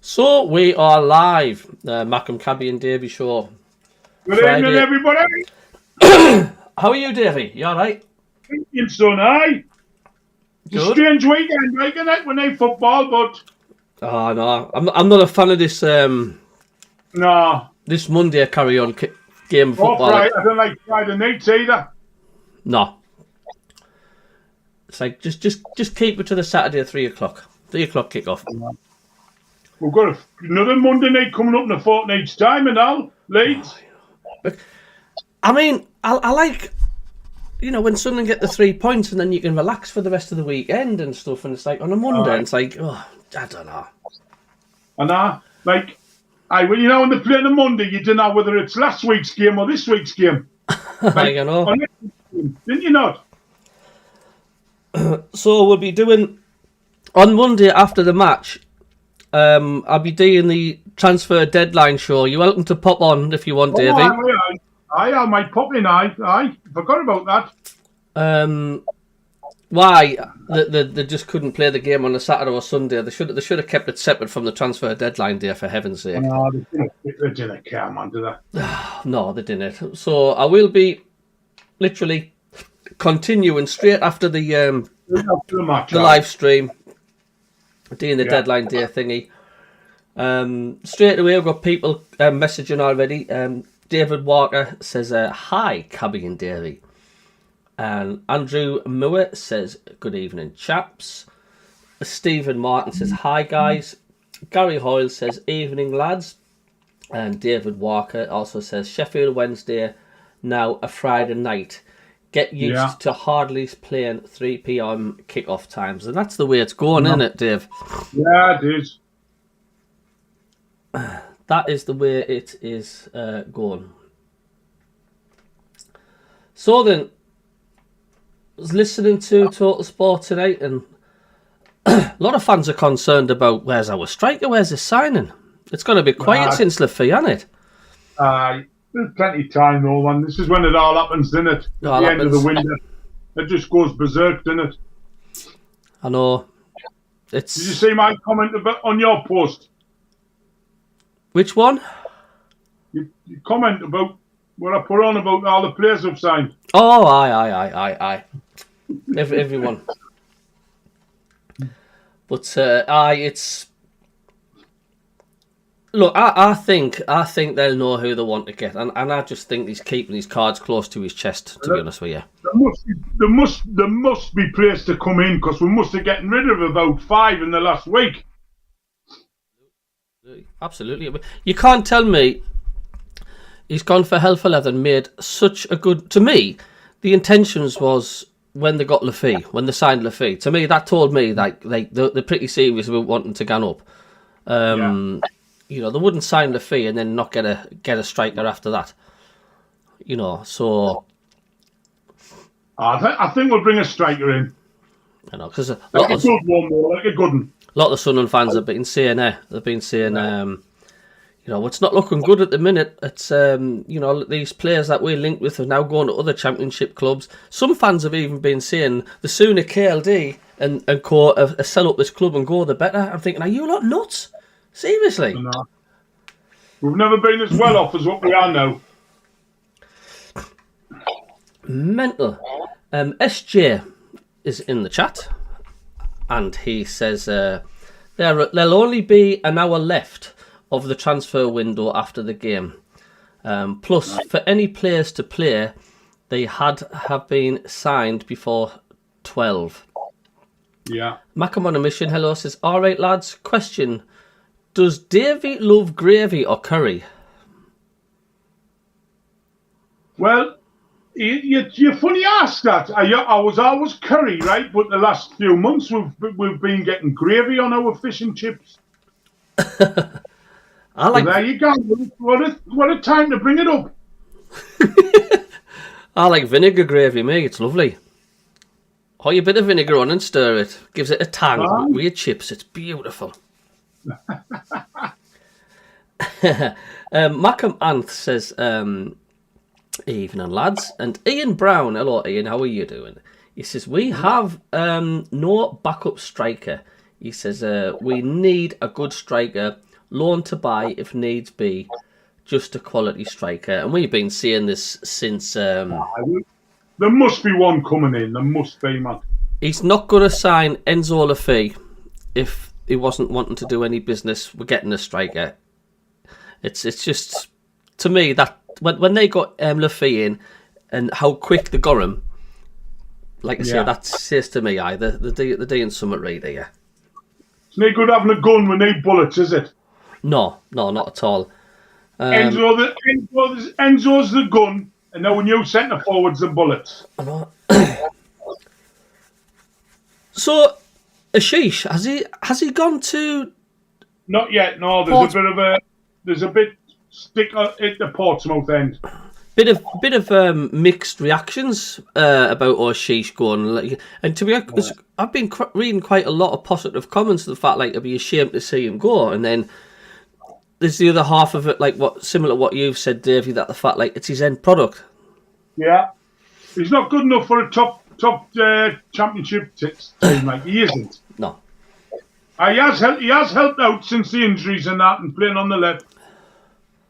So we are live, MACKEM, CABBIE and Davey show. Good Friday. evening, everybody. How are you, Davey? You all right? It's so nice. It's a Good. strange weekend, like it, when they football, but Oh no, I'm not a fan of this no. this Monday carry-on game of Or football. Friday, I don't like Friday nights either. No, it's like just keep it to the Saturday at 3 o'clock. 3 o'clock kick-off. We've got another Monday night coming up in a fortnight's time and all. Leeds. I mean, I like, you know, when Sunderland get the 3 points and then you can relax for the rest of the weekend and stuff, and it's like on a Monday, and it's like, oh, I don't know. And like, when you know when they play on a Monday, you don't know whether it's last week's game or this week's game. Like, You know. Didn't you not? So we'll be doing on Monday after the match. I'll be doing the transfer deadline show. You're welcome to pop on if you want, Davey. I might pop in. I forgot about that. Why they just couldn't play the game on a Saturday or Sunday? They should have kept it separate from the transfer deadline day, for heaven's sake. No, they didn't care, man, did they? No, they didn't. So I will be literally continuing straight after the match, live stream, doing the deadline day thingy. Straight away, we've got people messaging already. David Walker says, hi, CABBIE and Davey. And Andrew Moore says, good evening, chaps. Stephen Martin says, hi, guys. Gary Hoyle says, evening, lads. And David Walker also says, Sheffield Wednesday, now a Friday night. Get used to Hardly's playing 3 p.m. kick-off times. And that's the way it's going, isn't it, Dave? Yeah, it is. That is the way it is going. So then, I was listening to Total Sport tonight, and a lot of fans are concerned about where's our striker, where's his signing. It's going to be quiet since Lafay, isn't it? There's plenty of time, though, man. This is when it all happens, isn't it? At the end of the window. It just goes berserk, doesn't it? I know. Did you see my comment on your post? Which one? You comment about what I put on about all the players I've signed. Oh, aye. Everyone. But it's. Look, I think they'll know who they want to get, and I just think he's keeping his cards close to his chest. To be honest with you, there must be players to come in, because we must have gotten rid of about 5 in the last week. Absolutely, you can't tell me he's gone for hell for leather and made such a good. To me, the intentions was when they got Lafay, when they signed Lafay. To me, that told me like they're pretty serious about wanting to gan up. You know, they wouldn't sign Lafay and then not get a striker after that. You know, so I think we'll bring a striker in. You know, because like a good one. A lot of the Sunderland fans have been saying, they've been saying, you know, it's not looking good at the minute. It's, you know, these players that we're linked with are now going to other championship clubs. Some fans have even been saying the sooner KLD and Co sell up this club and go, the better. I'm thinking, are you lot nuts? Seriously? No. We've never been as well off as what we are now. Mental. SJ is in the chat, and he says there'll only be an hour left of the transfer window after the game. Plus, for any players to play, they have been signed before 12. Yeah. Mackem on a mission, hello, says, all right, lads, question. Does Davey love gravy or curry? Well, you're funny you ask that. I was always curry, right? But the last few months we've been getting gravy on our fish and chips. I like. So there you go. What a time to bring it up. I like vinegar gravy, mate. It's lovely. Pour a bit of vinegar on and stir it. Gives it a tang with your chips. It's beautiful. Mackem Anth says, evening, lads. And Ian Brown, hello Ian, how are you doing? He says, we have no backup striker. He says, we need a good striker, loan to buy if needs be, just a quality striker. And we've been seeing this since... There must be one coming in. There must be, man. He's not going to sign Enzo Lafay if he wasn't wanting to do any business with getting a striker. It's just, to me, that when they got Lafay in and how quick they got him, like I say, that says to me, they're doing something right there. It's no good having a gun with no bullets, is it? No, not at all. Enzo's the gun, and now when you centre forwards the bullets. So, Ashish, has he gone to? Not yet. No, there's a bit stick at the Portsmouth end. Bit of mixed reactions about Ashish going. And to be honest, I've been reading quite a lot of positive comments to the fact like it'd be a shame to see him go, and then there's the other half of it, like similar to what you've said, Davey, that the fact like it's his end product. Yeah, he's not good enough for a top championship team. Like he isn't. No, he has helped out since the injuries and that, and playing on the left.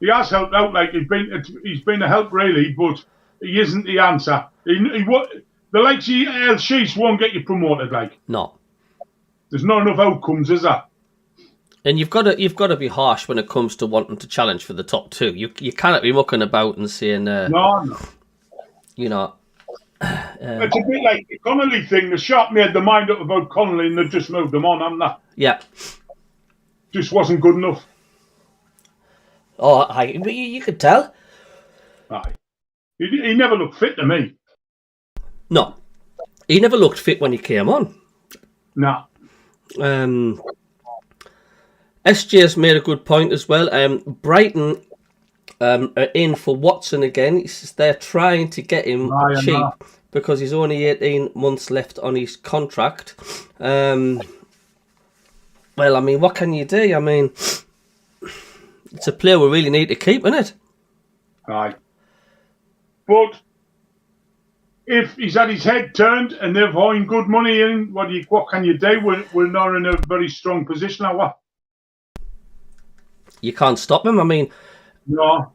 He has helped out, like he's been a help really, but he isn't the answer. The likes of El Sheesh won't get you promoted, like. No. There's not enough outcomes, is there? And you've got to be harsh when it comes to wanting to challenge for the top two. You cannot be mucking about and saying no. You know. It's a bit like the Connolly thing. The shop made their mind up about Connolly and they've just moved him on, haven't they? Yeah. Just wasn't good enough. Oh, you could tell. Aye. He never looked fit to me. No. He never looked fit when he came on. No. SJ's made a good point as well. Brighton are in for Watson again. He says they're trying to get him cheap because he's only 18 months left on his contract. Well, I mean, what can you do? I mean, it's a player we really need to keep, isn't it? Aye. But if he's had his head turned and they're throwing good money in, what can you do? We're not in a very strong position, are we? You can't stop him. I mean, no.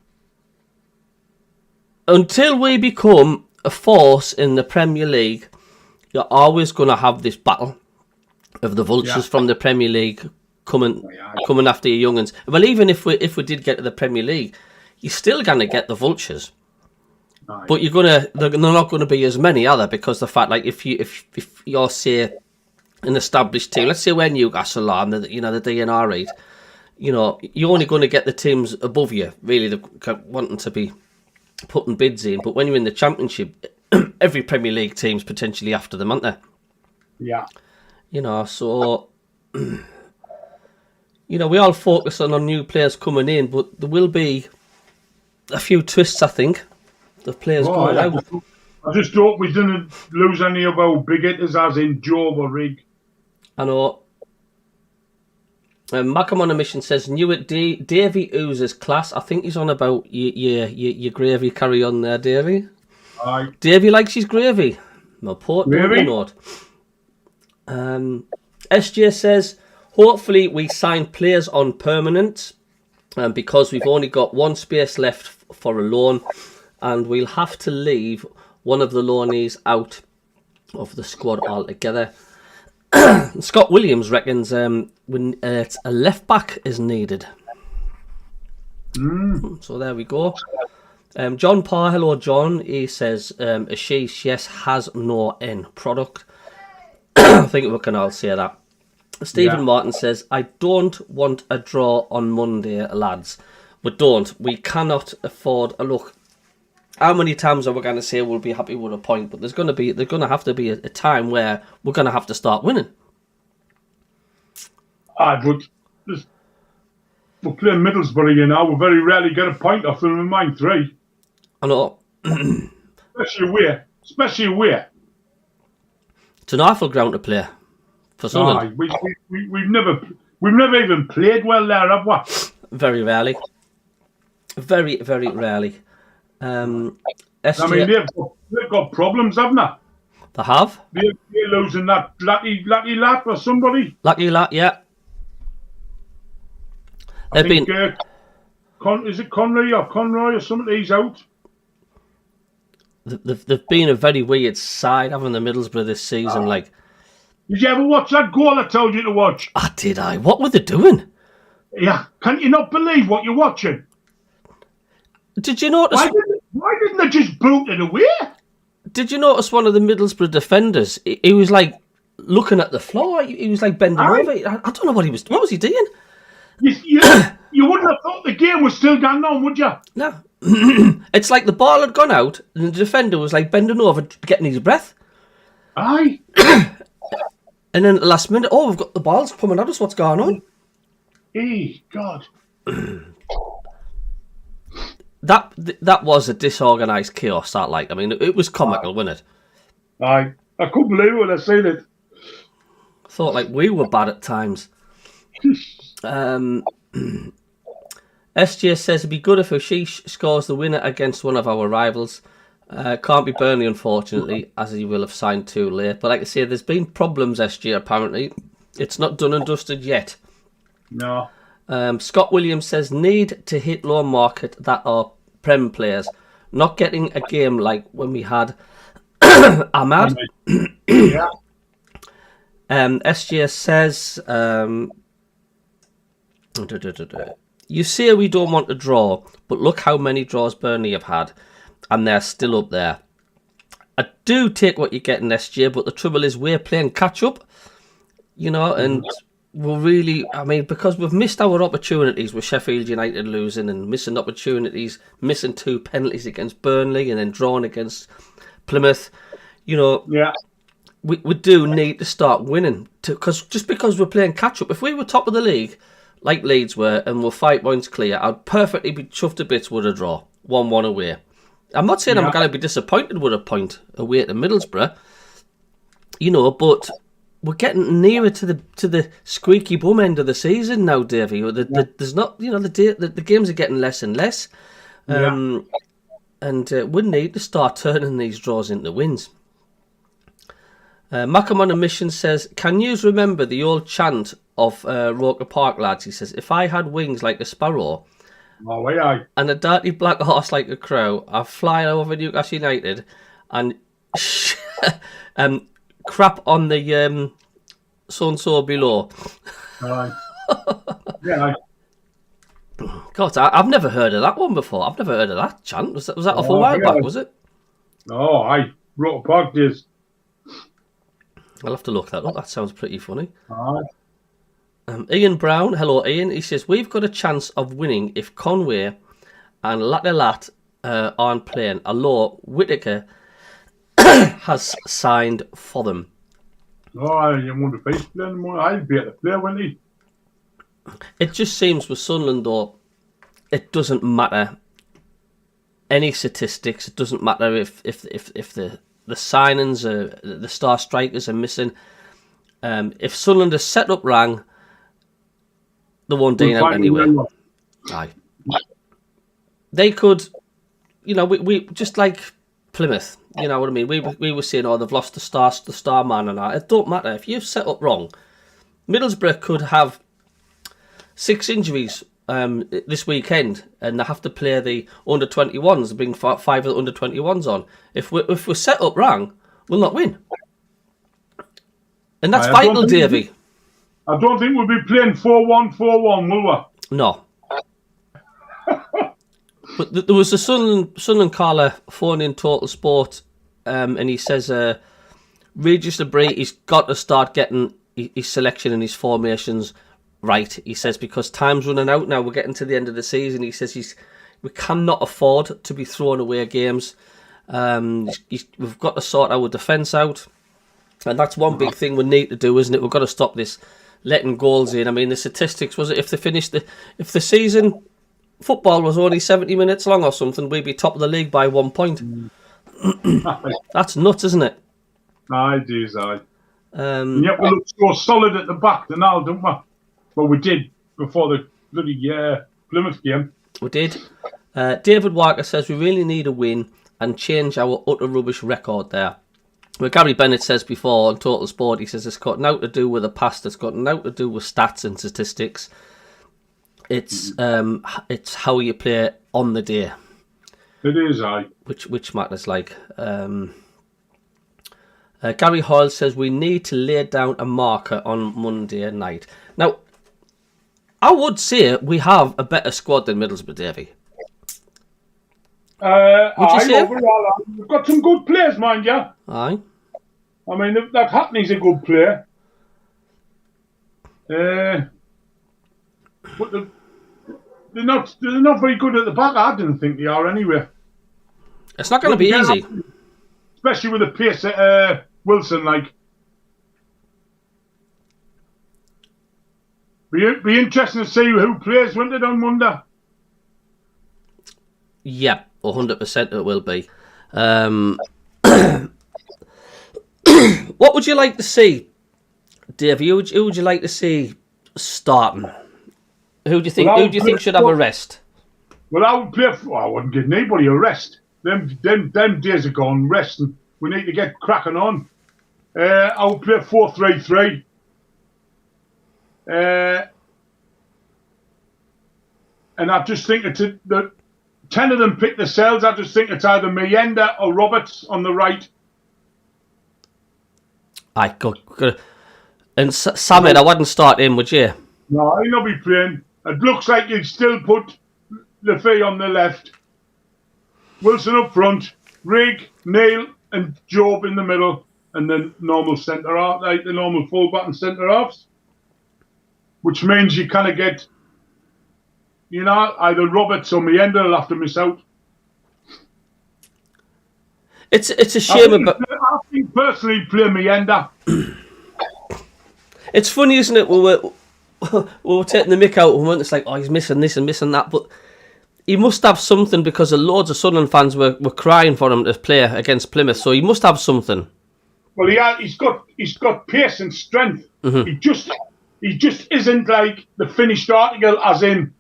Until we become a force in the Premier League, you're always going to have this battle of the vultures from the Premier League coming after your young'uns. Well, even if we did get to the Premier League, you're still going to get the vultures. Aye. But they're not going to be as many, are they? Because the fact, like, if you're say an established team, let's say we're Newcastle are, the DNR raid, you're only going to get the teams above you, really, wanting to be putting bids in. But when you're in the Championship, every Premier League team's potentially after them, aren't they? Yeah. So we all focus on new players coming in, but there will be a few twists, I think. The players going out. I just hope we didn't lose any of our big hitters, as in Job or Rig. I know. MACKEM on a mission says, knew it, Davey oozes class. I think he's on about your gravy. Carry on there, Davey. Aye. Davey likes his gravy. My port note. SJ says, hopefully we sign players on permanent because we've only got one space left for a loan and we'll have to leave one of the loanees out of the squad altogether. Scott Williams reckons when a left back is needed. So there we go. John Parr, hello John. He says Ashish, yes, has no end product. I think we can all say that. Stephen Martin says, I don't want a draw on Monday, lads. We don't. We cannot afford a look. How many times are we going to say we'll be happy with a point? But there's going to have to be a time where we're going to have to start winning. But we're playing Middlesbrough, we very rarely get a point off them in mine 3. I know. Especially away. It's an awful ground to play for Sunderland. We've never even played well there, have we? Very rarely. Very, very rarely. I mean, they've got problems, haven't they? They have. They're losing that Lucky Lap or somebody. Lucky Lap, yeah. I think, is it Conroy or something? He's out. They've been a very weird side, haven't the Middlesbrough this season? Like, did you ever watch that goal I told you to watch? Did I? What were they doing? Yeah, can you not believe what you're watching? Did you notice? Why didn't they just boot it away? Did you notice one of the Middlesbrough defenders? He was like looking at the floor. He was like bending over. I don't know what he was. What was he doing? You wouldn't have thought the game was still going on, would you? No. It's like the ball had gone out and the defender was like bending over, getting his breath. Aye. And then at the last minute, we've got the balls coming at us. What's going on? Hey, God. That was a disorganised chaos. That, like, I mean, it was comical, wasn't it? Aye. I couldn't believe it when I seen it. I thought, like, we were bad at times. SJ says it'd be good if Ashish scores the winner against one of our rivals. Can't be Burnley, unfortunately, as he will have signed too late. But like I say, there's been problems, SJ, apparently. It's not done and dusted yet. No. Scott Williams says, need to hit low market that are Prem players. Not getting a game like when we had Ahmad. Yeah. SJ says, you say we don't want to draw, but look how many draws Burnley have had, and they're still up there. I do take what you're getting, SJ, but the trouble is we're playing catch up, you know, and we're really, I mean, because we've missed our opportunities with Sheffield United losing and missing opportunities, missing 2 penalties against Burnley and then drawing against Plymouth, you know. Yeah. We do need to start winning, just because we're playing catch up. If we were top of the league, like Leeds were, and we're 5 points clear, I'd perfectly be chuffed to bits with a draw, 1-1 away. I'm not saying I'm going to be disappointed with a point away to Middlesbrough, you know, but we're getting nearer to the squeaky bum end of the season now, Davey. There's not, you know, the games are getting less and less, and we need to start turning these draws into wins. MACKEM on a mission says, can you remember the old chant of Roker Park, lads? He says, if I had wings like a sparrow and a dirty black horse like a crow, I'd fly over Newcastle United and crap on the so-and-so below. Yeah. God, I've never heard of that one before. I've never heard of that chant. Was that off a while back, was it? Oh, aye. Roker Park days. I'll have to look that up. That sounds pretty funny. Aye. Ian Brown, hello Ian. He says, we've got a chance of winning if Conway and Latilat aren't playing, although Whittaker has signed for them. Oh, I didn't want to face play anymore. I'd be at the player, wouldn't he? It just seems with Sunderland, though, it doesn't matter any statistics. It doesn't matter if the signings, the star strikers are missing. If Sunderland is set up wrong, they won't dine out anyway. Aye. They could, you know, we just like Plymouth, you know what I mean? We were saying, they've lost the star man and that. It don't matter. If you've set up wrong, Middlesbrough could have 6 injuries this weekend and they have to play the under-21s, bring 5 of the under-21s on. If we're set up wrong, we'll not win. And that's vital, Davey. I don't think we'll be playing 4-1, will we? No. But there was a Sunderland caller phone in Total Sport, and he says Regis Lebris, he's got to start getting his selection and his formations right. He says because time's running out now. We're getting to the end of the season. He says we cannot afford to be throwing away games. We've got to sort our defence out, and that's one big thing we need to do, isn't it? We've got to stop this letting goals in. I mean, the statistics was it if the season football was only 70 minutes long or something, we'd be top of the league by 1 point. That's nuts, isn't it? Aye, it is, aye. Yet we look so solid at the back now, don't we? Well, we did before the bloody Plymouth game. We did. David Walker says we really need a win and change our utter rubbish record there. Well, Gary Bennett says before on Total Sport, he says it's got nothing to do with the past, it's got nothing to do with stats and statistics. It's how you play on the day. It is, which matters. Like Gary Hoyle says, we need to lay down a marker on Monday night. Now, I would say we have a better squad than Middlesbrough, Davey. Would you say? Overall, we've got some good players, mind you. Aye. I mean, that Hackney's a good player. But they're not very good at the back. I didn't think they are anyway. It's not going to be easy. Especially with the pace at Wilson, like. Be interesting to see who plays, won't it, on Monday? Yeah, 100% it will be. What would you like to see, Dave? Who would you like to see starting? Who do you think? Who do you think should have a rest? Well, I would play. I wouldn't give anybody a rest. Them days are gone. Resting. We need to get cracking on. I would play 4-3-3. And I just think that 10 of them pick themselves. I just think it's either Mayenda or Roberts on the right. Good. And Samit, I wouldn't start him, would you? No, he'll not be playing. It looks like you'd still put Lefay on the left, Wilson up front, Rigg, Neil, and Job in the middle, and then normal centre half, like the normal full-back and centre halves. Which means you kind of get, either Roberts or Mayenda will have to miss out. It's a shame about. I think personally play Mayenda. It's funny, isn't it? We were taking the mick out of him. It's like, oh, he's missing this and missing that, but he must have something because loads of Sunderland fans were crying for him to play against Plymouth. So he must have something. Well, he's got pace and strength. Mm-hmm. He just isn't like the finished article, as in.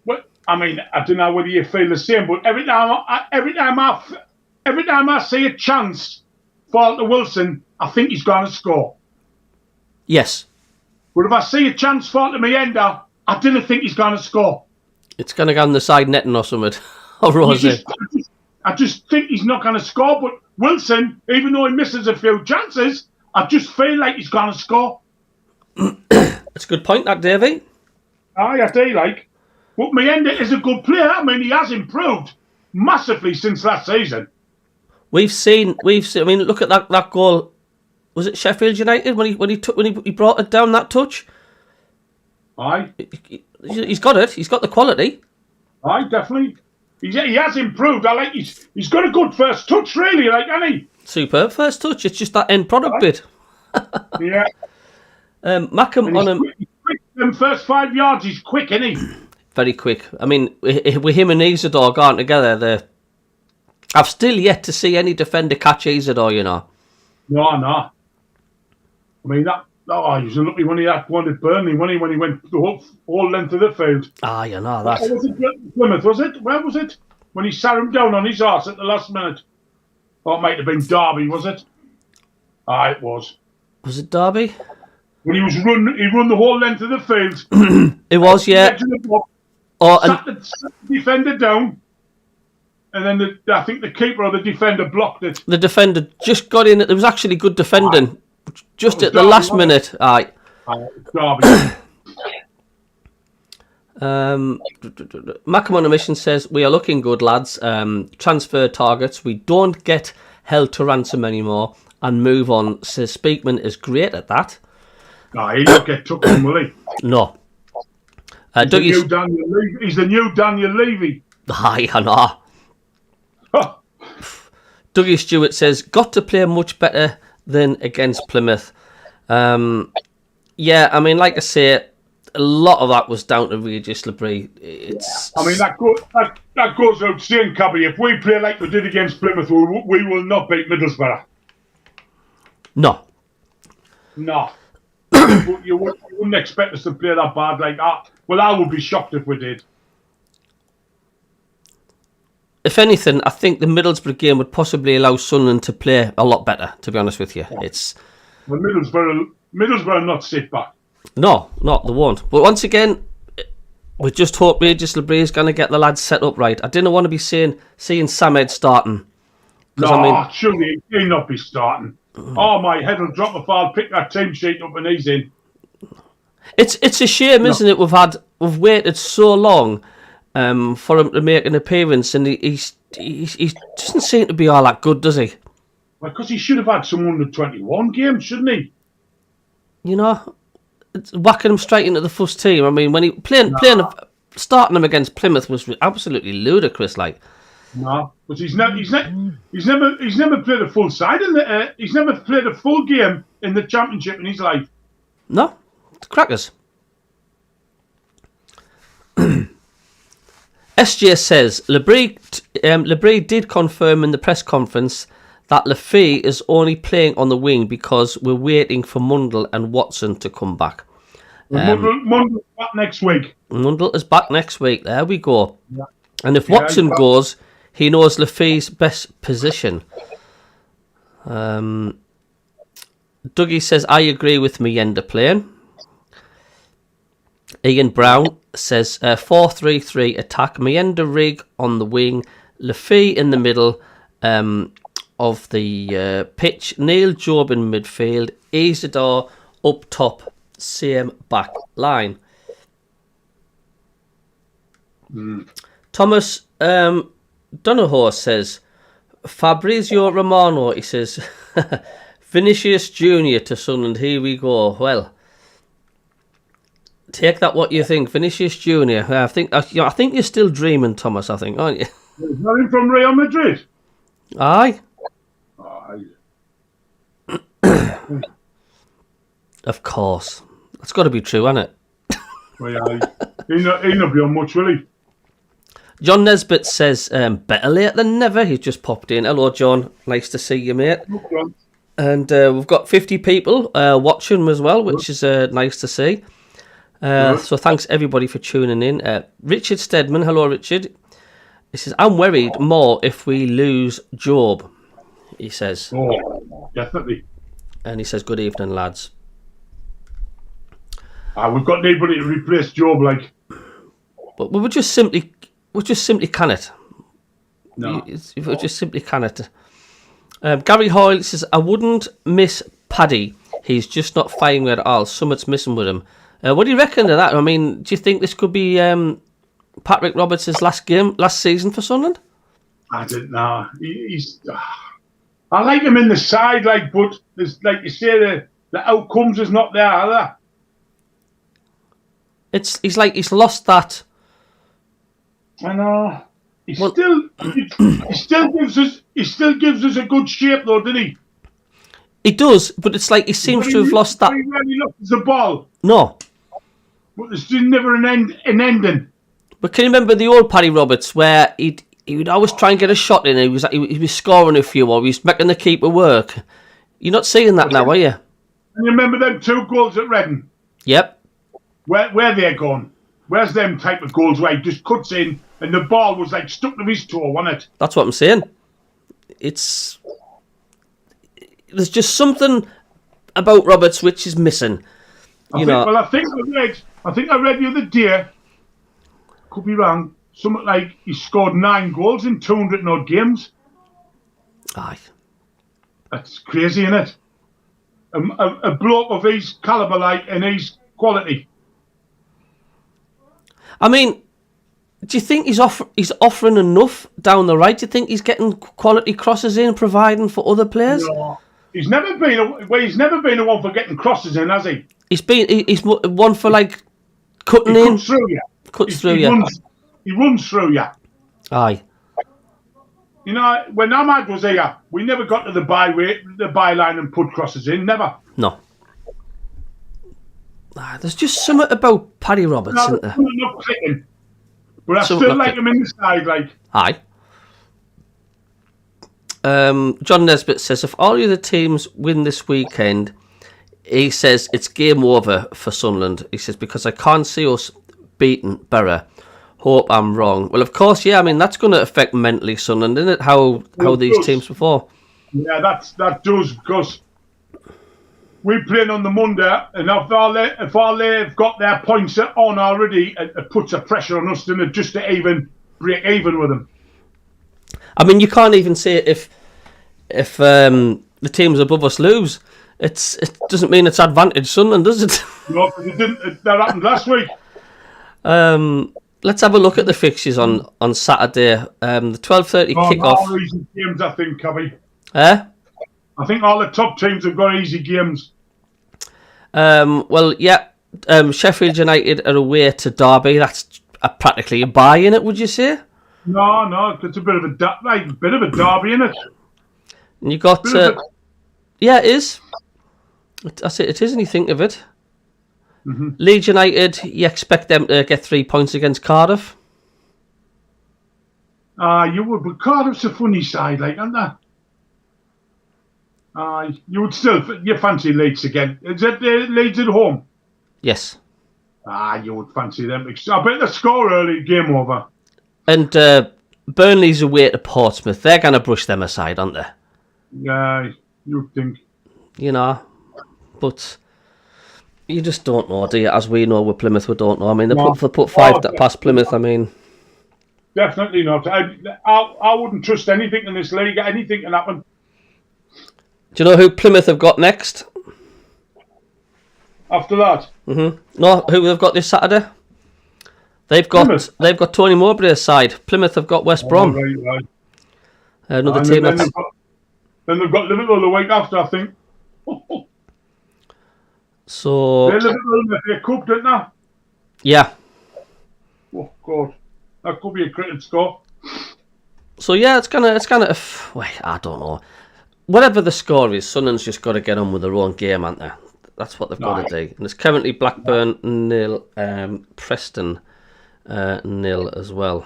Well, I mean, I don't know whether you feel the same, but every time I see a chance for Wilson, I think he's going to score. Yes. But if I see a chance for Mayenda, I didn't think he's going to score. It's going to go on the side netting or something. Or Rosie. I just think he's not going to score. But Wilson, even though he misses a few chances, I just feel like he's going to score. That's a good point, that, Davey. Aye, I do like. But Mayenda is a good player. I mean, he has improved massively since last season. We've seen. I mean, look at that goal. Was it Sheffield United when he brought it down that touch? Aye. He's got it. He's got the quality. Aye, definitely. He has improved. I like. He's got a good first touch, really. Like, hasn't he? Superb first touch. It's just that end product bit. Yeah. MACKEM on him. Them first 5 yards, he's quick, isn't he? Very quick. I mean, with him and Isidore gone together, I've still yet to see any defender catch Isidore. No. I mean, he was unlucky when he had one at Burnley, when he went the whole length of the field. That. Was it Plymouth, was it? Where was it? When he sat him down on his arse at the last minute. Or it might have been Derby, was it? It was. Was it Derby? When he run the whole length of the field. It was, yeah. Sat the defender down. And then I think the keeper or the defender blocked it. The defender just got in. There was actually good defending. Just at the last minute. Aye. MACKEM on a mission says, we are looking good, lads. Transfer targets. We don't get held to ransom anymore and move on. Says Speakman is great at that. He don't get took on, will he? No. He's the new Daniel Levy. Aye, I know. Dougie Stewart says, got to play much better than against Plymouth. Yeah, I mean, like I say, a lot of that was down to Regis Labrie. That goes out saying, Cabbie, if we play like we did against Plymouth, we will not beat Middlesbrough. No. You wouldn't expect us to play that bad like that. Well, I would be shocked if we did. if anything, I think the Middlesbrough game would possibly allow Sunderland to play a lot better, to be honest with you. It's well, Middlesbrough not sit back. No, they won't. But once again, we just hope Regis LeBrie is going to get the lads set up right. I didn't want to be seeing Sam Ed starting. No, surely he'll not be starting. Oh, my head will drop if I'll pick that team sheet up and he's in. It's a shame, isn't it? We've waited so long for him to make an appearance, and he doesn't seem to be all that good, does he? Well, because he should have had some under-21 games, shouldn't he? You know, whacking him straight into the first team. I mean, when he starting him against Plymouth was absolutely ludicrous. Like, no, but he's never played a full side he's never played a full game in the Championship in his life. No, it's crackers. SJ says LeBrie did confirm in the press conference that Lafay is only playing on the wing because we're waiting for Mundle and Watson to come back. Mundle's back next week. Mundle is back next week. There we go. Yeah. And if Watson goes, he knows Lafay's best position. Dougie says, I agree with Meyenda playing. Ian Brown says 4-3-3 attack. Meyenda Rig on the wing. Lafay in the middle of the pitch. Neil Job in midfield. Isidore up top. Same back line. Thomas Donahoe says Fabrizio Romano. He says Vinicius Junior to Sunderland. Here we go. Well, take that what you think. Vinicius Junior. I think you're still dreaming, Thomas. I think, aren't you? Is that him from Real Madrid? Aye. Of course. That's got to be true, hasn't it? Well, yeah, he'll not be on much, will he? John Nesbitt says, better late than never. He's just popped in. Hello, John. Nice to see you, mate. Okay. And we've got 50 people watching as well, which is nice to see. So thanks, everybody, for tuning in. Richard Stedman. Hello, Richard. He says, I'm worried more if we lose Job, he says. Oh, definitely. And he says, good evening, lads. We've got nobody to replace Job, like. But we just simply can it. No. We just simply can it. Gary Hoyle says, I wouldn't miss Paddy. He's just not firing at all. Something's missing with him. What do you reckon to that? I mean, do you think this could be Patrick Roberts' last season for Sunderland? I don't know. I like him in the side, like, but there's, like you say, the outcomes is not there, are there? He's like he's lost that. I know. He still gives us a good shape, though, doesn't he? He does, but it's like he seems to have lost that. He really loses the ball. No. But there's never an ending. But can you remember the old Paddy Roberts where he would always try and get a shot in? He was scoring a few, or he was making the keeper work. You're not seeing that now, are you? And you remember them 2 goals at Reading? Yep. Where they're gone? Where's them type of goals where he just cuts in and the ball was like stuck to his toe, wasn't it? That's what I'm saying. There's just something about Roberts which is missing. I think I read the other day, could be wrong, something like he scored 9 goals in 200 and odd games. Aye. That's crazy, isn't it? A bloke of his calibre, like, and his quality. I mean, do you think he's offering enough down the right? Do you think he's getting quality crosses in, providing for other players? No. He's never been a one for getting crosses in, has he? He's one for like cutting in. Cuts through you. He runs through you. Aye. You know, when Ahmad was here, we never got to the byline and put crosses in. Never. No. There's just something about Paddy Roberts, isn't there? Not clicking, but I still like him in the side, like. Aye. John Nesbitt says, if all the other teams win this weekend, he says it's game over for Sunderland. He says, because I can't see us beating Borough. Hope I'm wrong. Well, of course, yeah. I mean, that's going to affect mentally Sunderland, isn't it? How these teams perform. Yeah, that does, because we're playing on the Monday, and if they've got their points on already, it puts a pressure on us, doesn't it, just to even break even with them. I mean, you can't even say if the teams above us lose. It doesn't mean it's advantage Sunderland, does it? No, because it didn't. That happened last week. Let's have a look at the fixtures on Saturday. The 12:30 kickoff. All easy games, I think, Cabbie. I think all the top teams have got easy games. Well, yeah. Sheffield United are away to Derby. That's practically a bye in it, would you say? No, it's a bit of a derby in it. And you got yeah, it is. I say it is, and you think of it. Mm-hmm. Leeds United, you expect them to get 3 points against Cardiff? You would, but Cardiff's a funny side, like, aren't they? You would you fancy Leeds again. Is it Leeds at home? Yes. You would fancy them. I bet they score early, game over. And Burnley's away to Portsmouth. They're going to brush them aside, aren't they? Yeah, you'd think. You know, but you just don't know, do you? As we know with Plymouth, we don't know. I mean, they put five past Plymouth. I mean, definitely not. I wouldn't trust anything in this league. Anything can happen. Do you know who Plymouth have got next? After that? Mm-hmm. No, who they've got this Saturday? They've got Tony Mowbray's side. Plymouth have got West Brom. Right. Another team. Then they've got Liverpool the week after, I think. So they're Liverpool in the Cup, didn't they? Yeah. Oh God, that could be a credit score. So yeah, it's kind of. Wait, I don't know. Whatever the score is, Sunderland's just got to get on with their own game, aren't they? That's what they've got to do. And it's currently Blackburn 0, Preston 0 as well.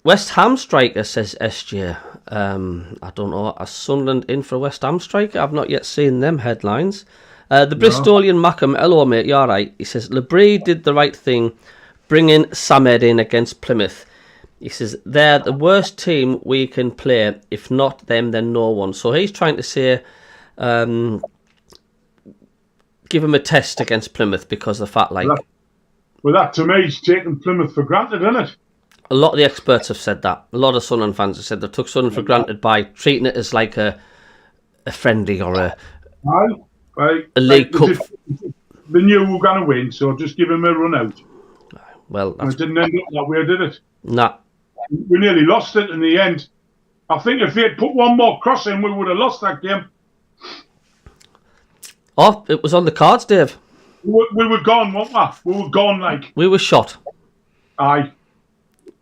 West Ham striker, says SJ. I don't know. Are Sunderland in for a West Ham striker? I've not yet seen them headlines. The Bristolian MACKEM, hello mate, you alright? He says, Labrie did the right thing, bringing Samed in against Plymouth. He says, they're the worst team we can play. If not them, then no one. So he's trying to say, give him a test against Plymouth because of the fact, like... Well, that to me is taking Plymouth for granted, isn't it? A lot of the experts have said that. A lot of Sunderland fans have said they took Sunderland for granted by treating it as like a friendly or a league cup. They knew we were going to win, so just give him a run out. Well, it didn't end up that way, did it? Nah. We nearly lost it in the end. I think if they had put one more cross in, we would have lost that game. Oh, it was on the cards, Dave. We were gone, weren't we? We were gone, like. We were shot. Aye.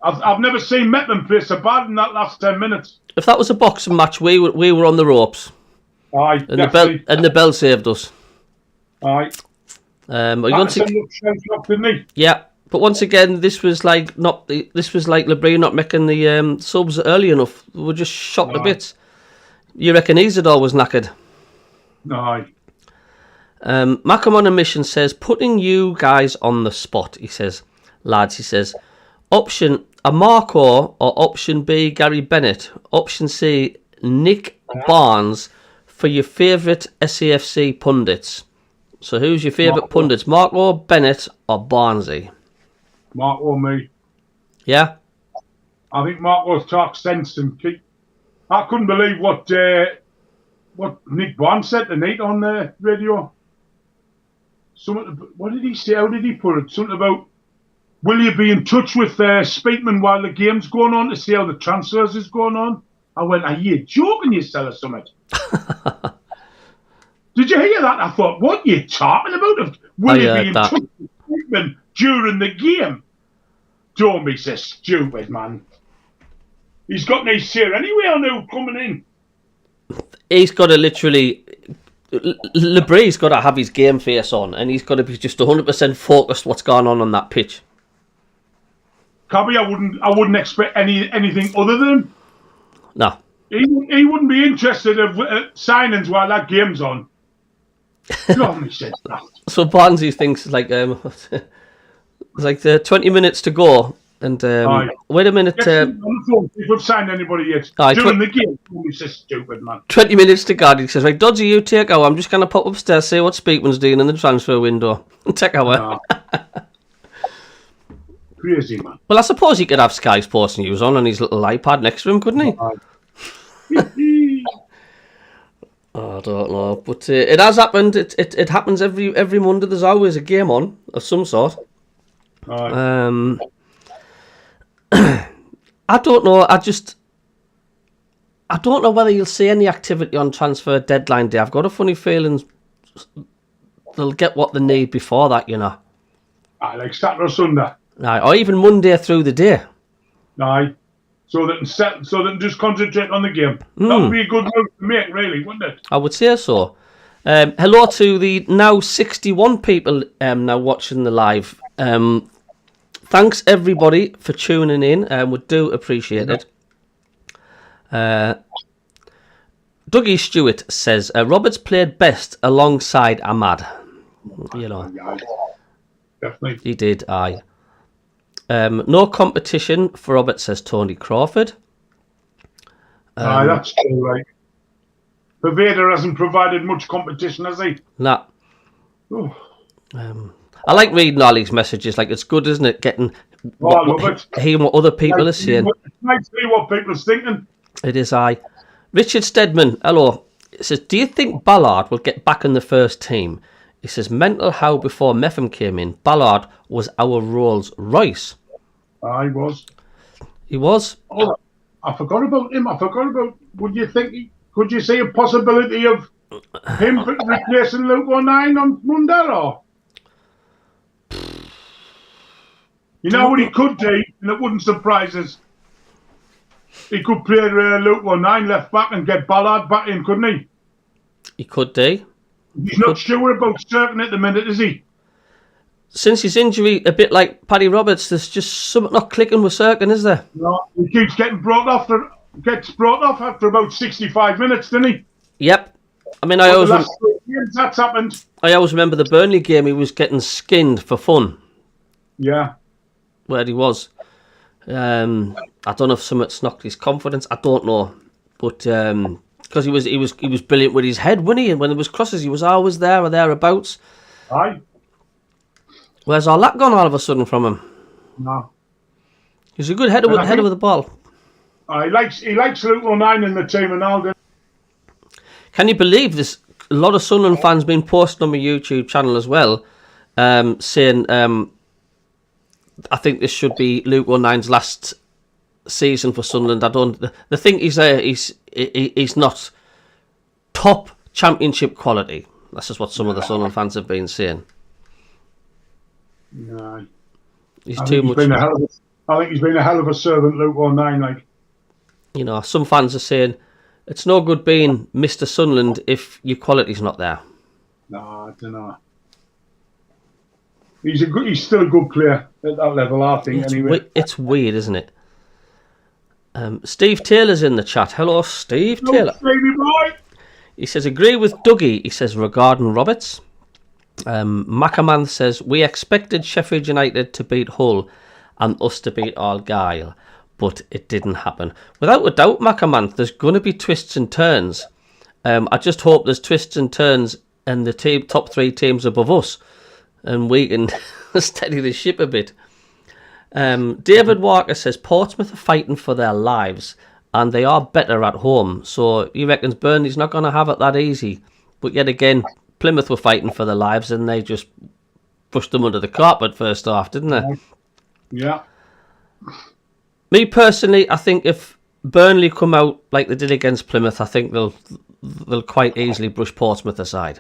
I've never seen MACKEM play so bad in that last 10 minutes. If that was a boxing match, we were on the ropes. Aye, and the bell saved us. Aye. Didn't he? Yeah, but once again, this was like Labrie not making the subs early enough. We were just shot to bits. You reckon Isidore was knackered? Aye. MACKEM on a mission says, putting you guys on the spot. He says, lads. He says, option A Marco or option B Gary Bennett. Option C Nick Barnes for your favourite SAFC pundits. So who's your favourite pundits? Marco, Bennett or Barnesy? Marco, me. Yeah? I think Marco's talk sense and keep. I couldn't believe what Nick Barnes said tonight on the radio. What did he say? How did he put it? Something about, will you be in touch with Speakman while the game's going on to see how the transfers is going on? I went, are you joking yourself or something? Did you hear that? I thought, what are you talking about? Will you be in touch with Speakman during the game? Don't be so stupid, man. He's got no share anyway on who coming in. He's got to literally... Labrie's got to have his game face on, and he's got to be just 100% focused what's going on that pitch. Cabbie, I wouldn't expect anything other than him. No. He wouldn't be interested in signings while that game's on. Normally says that. So Barnsley thinks like it's like 20 minutes to go, and wait a minute. Get on the phone. If we've signed anybody yet during the game, normally says stupid man. 20 minutes to go. He says, right, Dodgy, you take over. I'm just going to pop upstairs, see what Speakman's doing in the transfer window, and take over. Crazy man. Well, I suppose he could have Sky Sports News on his little iPad next to him, couldn't he? I don't know, but it has happened. It happens every Monday. There's always a game on of some sort. I don't know. I don't know whether you'll see any activity on transfer deadline day. I've got a funny feeling they'll get what they need before that, you know. Like Saturday or Sunday. Aye, or even Monday through the day. Aye. So they can just concentrate on the game. That would be a good move to make, really, wouldn't it? I would say so. Hello to the now 61 people now watching the live. Thanks everybody for tuning in. We do appreciate it. Dougie Stewart says Roberts played best alongside Ahmad. You know, definitely he did. Aye. No competition for Roberts, says Tony Crawford. That's true, right. Pervader hasn't provided much competition, has he? Nah. I like reading all these messages. Like, it's good, isn't it? Getting hearing what other people are saying. It's nice to see what people are thinking. It is. Richard Stedman, hello. It says, do you think Ballard will get back in the first team? He says, mental how before MACKEM came in, Ballard was our Rolls Royce. He was. He was. Oh, I forgot about him. Would you think, could you see a possibility of him replacing Luke O'Nien on Monday, or? You know what he could do, and it wouldn't surprise us. He could play Luke O'Nien left back and get Ballard back in, couldn't he? He could do. He's not sure about certain at the minute, is he? Since his injury, a bit like Paddy Roberts, there's just something not clicking with Cirkin, is there? No, he keeps getting brought off after about 65 minutes, doesn't he? Yep. I mean, that's happened. I always remember the Burnley game. He was getting skinned for fun. Yeah. Where he was. I don't know if something's knocked his confidence. I don't know, but because he was brilliant with his head, wasn't he? And when there was crosses, he was always there or thereabouts. Aye. Where's all that gone all of a sudden from him? No. He's a good header with the ball. He likes Luke O'Nien in the team and all. Can you believe this? A lot of Sunderland fans been posting on my YouTube channel as well, saying I think this should be Luke O'Nien's last season for Sunderland. The thing is, he's not top championship quality. That's just what some of the Sunderland fans have been saying. No, he's too much. I think he's been a hell of a servant, Luke O'Nien. Like, you know, some fans are saying it's no good being Mr. Sunderland if your quality's not there. No, I don't know. He's still a good player at that level, I think. It's weird, isn't it? Steve Taylor's in the chat. Hello, Steve Taylor. Baby boy. He says, agree with Dougie. He says, regarding Roberts. Mackerman says, we expected Sheffield United to beat Hull and us to beat Argyle, but it didn't happen. Without a doubt, Mackerman, there's going to be twists and turns. I just hope there's twists and turns and the top three teams above us, and we can steady the ship a bit. David Walker says, Portsmouth are fighting for their lives and they are better at home, so he reckons Burnley's not going to have it that easy. But yet again, Plymouth were fighting for their lives and they just pushed them under the carpet first half, didn't they? Yeah. Me personally, I think if Burnley come out like they did against Plymouth, I think they'll quite easily brush Portsmouth aside.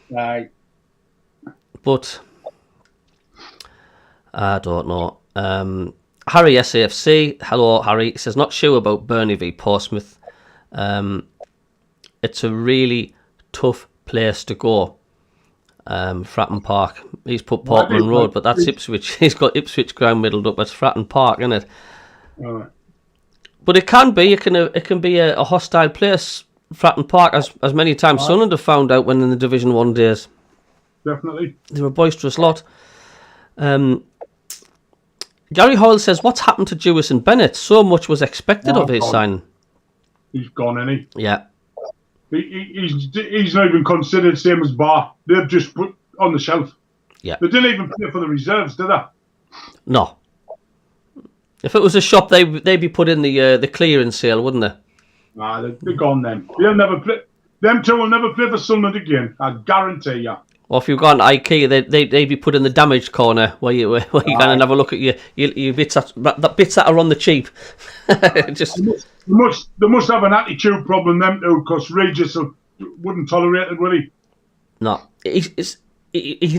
Right. But I don't know. Harry SAFC, hello Harry, he says, not sure about Burnley v Portsmouth. It's a really tough place to go. Fratton Park. He's put Portman Road, but that's Ipswich. He's got Ipswich ground middled up. It's Fratton Park, isn't it? Right. But it can be. It can be a hostile place. Fratton Park, as many times Sunderland have found out when in the Division 1 days. definitely. They were a boisterous lot. Gary Hoyle says, what's happened to Jewis and Bennett? So much was expected of his signing. He's gone, isn't he? Yeah. He's not even considered same as Barr. They've just put on the shelf. Yeah. They didn't even play for the reserves, did they? No. If it was a shop, they'd be put in the clearance sale, wouldn't they? Nah, they're gone then. They'll never play. Them two will never play for Sunderland again. I guarantee you. Or if you've gone to IKEA, they'd be put in the damaged corner where you can and have a look at your bits that are on the cheap. Just they must have an attitude problem, them two, because Regis wouldn't tolerate it, would he? No, he's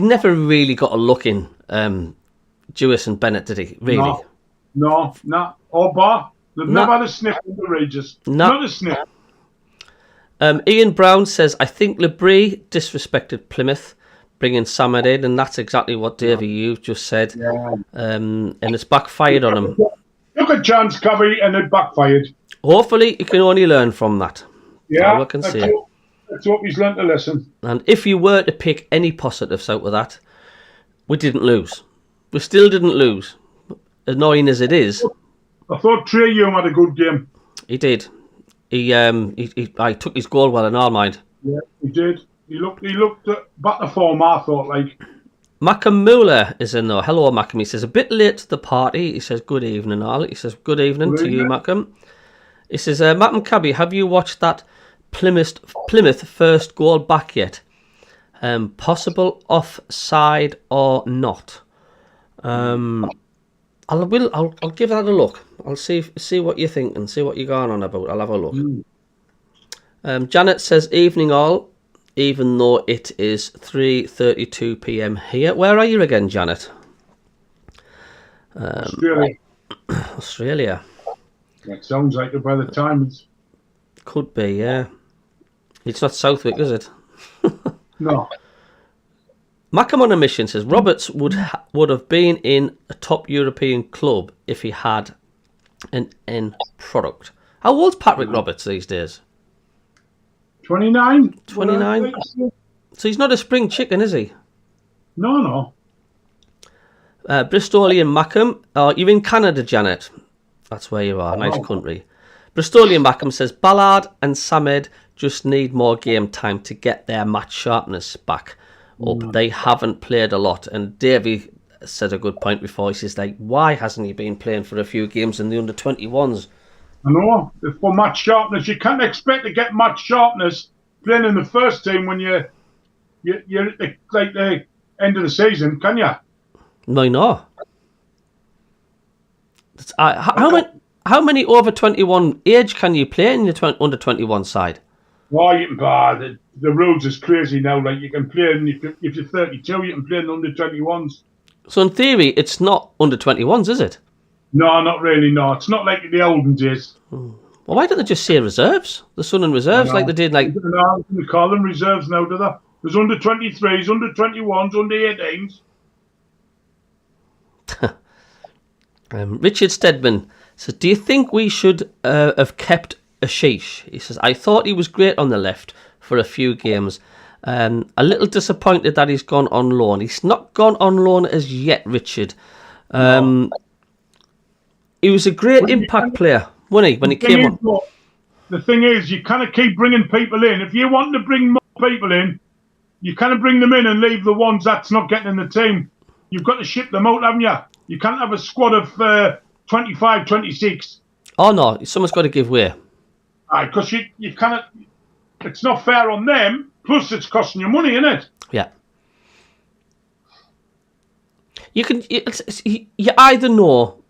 never really got a look in Jewis and Bennett, did he? Really? No. Or Barr. They've never had a sniff into Regis. Not a sniff. Ian Brown says, I think Labrie disrespected Plymouth, bringing Samad in, and that's exactly what Davey you've just said. Yeah. And it's backfired on him. Took a chance, CABBIE, and it backfired. Hopefully, you can only learn from that. Yeah, let's hope he's learnt a lesson. And if you were to pick any positives out of that, we didn't lose. We still didn't lose. Annoying as it is. I thought Trey Young had a good game. He did. He took his goal well in our mind. Yeah, he did. He looked back to form, I thought, like. Mackem Muller is in there. Hello, Mackem. He says, a bit late to the party. He says, good evening, all. He says, good evening to you, Mackem. He says, Mackem Cabby, have you watched that Plymouth first goal back yet? Possible offside or not? I'll give that a look. I'll see what you think and see what you're going on about. I'll have a look. Janet says, evening all, even though it is 3:32 p.m. here. Where are you again, Janet? Australia. That sounds like it by the time it's... Could be, yeah. It's not Southwick, is it? No. Mackem on a mission says, Roberts would have been in a top European club if he had an end product. How old's Patrick Roberts these days? 29. 29? So he's not a spring chicken, is he? No. Bristolian Mackem. Oh, you're in Canada, Janet. That's where you are. Nice country. Bristolian Mackem says, Ballard and Samed just need more game time to get their match sharpness back. They haven't played a lot. And Davey said a good point before. He says, like, why hasn't he been playing for a few games in the under-21s? I know. For match sharpness, you can't expect to get match sharpness playing in the first team when you're at the end of the season, can you? No. How many over 21 age can you play in your under 21 side? Well, you can. The rules is crazy now. Like, you can play, if you're 32, you can play in the under 21s. So in theory, it's not under 21s, is it? No, not really. No, it's not like the olden days. Well, why don't they just say reserves? The Sun reserves, like they did. Like, no, we call them reserves now, do they? There's under 23s, under 21s, under 18s. Richard Stedman says, do you think we should have kept Ashish? He says, I thought he was great on the left for a few games. A little disappointed that he's gone on loan. He's not gone on loan as yet, Richard. He was a great impact player, wasn't he, when he came on? The thing is, you kind of keep bringing people in. If you want to bring more people in, you kind of bring them in and leave the ones that's not getting in the team. You've got to ship them out, haven't you? You can't have a squad of 25, 26. Oh, no, someone's got to give way. Because you kind of... It's not fair on them, plus it's costing you money, isn't it? Yeah. You either know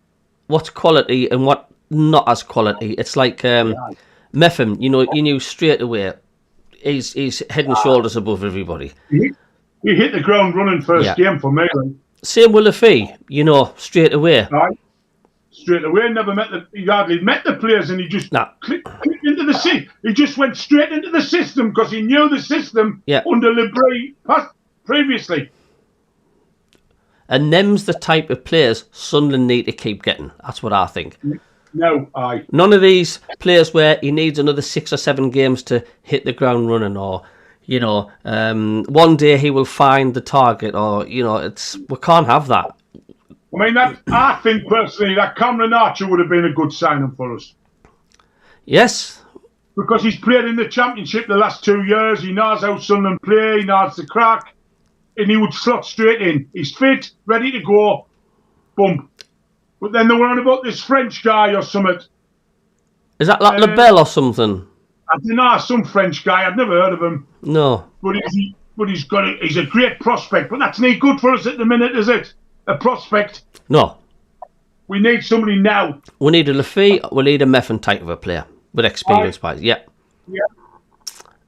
what's quality and what not as quality. It's like Meffem, you knew straight away he's head and shoulders above everybody. He hit the ground running first game for me. Like. Same with Lafee, straight away. Right. Straight away, he hardly met the players, and he just clicked into the system. He just went straight into the system because he knew the system under Labrie previously. And them's the type of players Sunderland need to keep getting. That's what I think. No, None of these players where he needs another 6 or 7 games to hit the ground running, or one day he will find the target, or we can't have that. I mean, I think personally that Cameron Archer would have been a good signing for us. Yes. Because he's played in the Championship the last 2 years. He knows how Sunderland play. He knows the crack. And he would slot straight in. He's fit, ready to go. Boom. But then they were on about this French guy or something. Is that like LaBelle or something? I don't know, some French guy. I've never heard of him. No. But he's a great prospect. But that's not good for us at the minute, is it? A prospect. No. We need somebody now. We need a Lafay. We need a Meffin type of a player with experience. Yeah.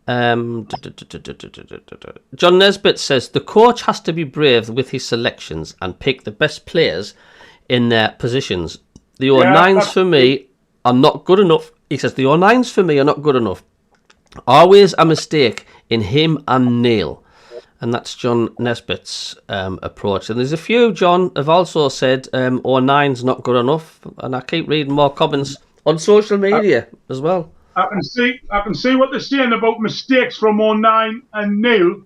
John Nesbitt says the coach has to be brave with his selections and pick the best players in their positions. The O9s for me are not good enough. He says the O9s for me are not good enough. Always a mistake in him and Neil. And that's John Nesbitt's approach. And there's a few, John, have also said O9's not good enough. And I keep reading more comments on social media as well. I can see what they're saying about mistakes from 09 and Neil.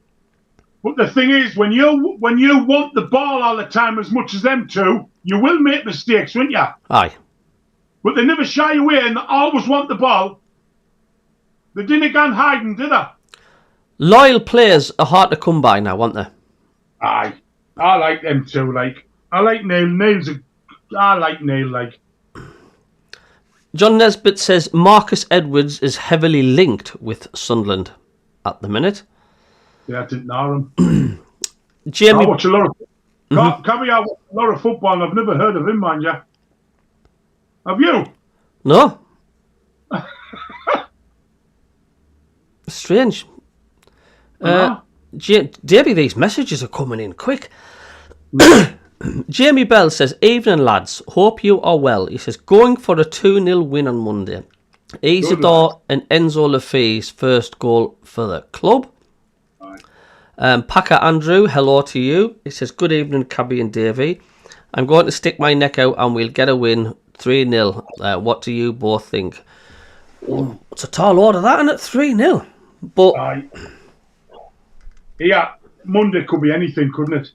But the thing is, when you want the ball all the time as much as them two, you will make mistakes, won't you? Aye. But they never shy away and they always want the ball. They didn't go hiding, did they? Loyal players are hard to come by now, aren't they? Aye. I like them too, like. I like Neil. I like Neil, like. John Nesbitt says Marcus Edwards is heavily linked with Sunderland at the minute. Yeah, I didn't know him. Jamie... I watch a lot of... Cabby, I watch a lot of football and I've never heard of him, mind you. Have you? No. Strange. Davey, these messages are coming in quick. Jamie Bell says, evening lads, hope you are well. He says, going for a 2-0 win on Monday. Isidore and Enzo Lafay's first goal for the club. Packer Andrew, hello to you. He says, good evening, Cabby and Davey. I'm going to stick my neck out and we'll get a win 3-0. What do you both think? Oh, it's a tall order, that, isn't it? 3-0. But yeah, Monday could be anything, couldn't it?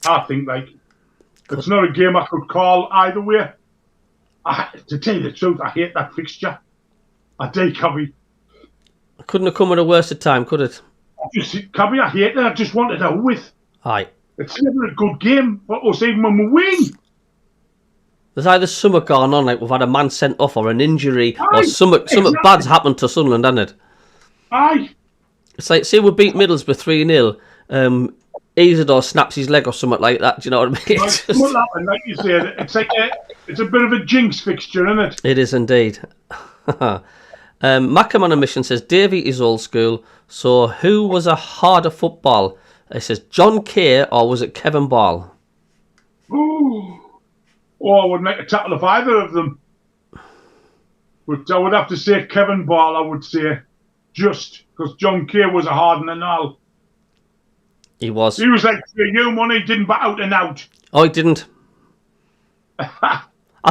I think, like, it's not a game I could call either way. To tell you the truth, I hate that fixture. I do, Cabby. Couldn't have come at a worse time, could it? Cabby, I hate it. I just want it out with. Aye. It's never a good game for us, even when we win. There's either something going on, like we've had a man sent off or an injury, or something bad's happened to Sunderland, hasn't it? Aye. It's like, say we beat Middlesbrough 3-0, Isidore snaps his leg or something like that, do you know what I mean? Like you said, it's a bit of a jinx fixture, isn't it? It is indeed. MACKEM on a mission says, Davey is old school, so who was a harder football? It says, John Kay or was it Kevin Ball? Ooh. Oh, I wouldn't make a tackle of either of them. But I would have to say Kevin Ball, I would say. Just because John Kay was a hard and all. He was. He was like you, money, he didn't bat out and out. Oh, he didn't. I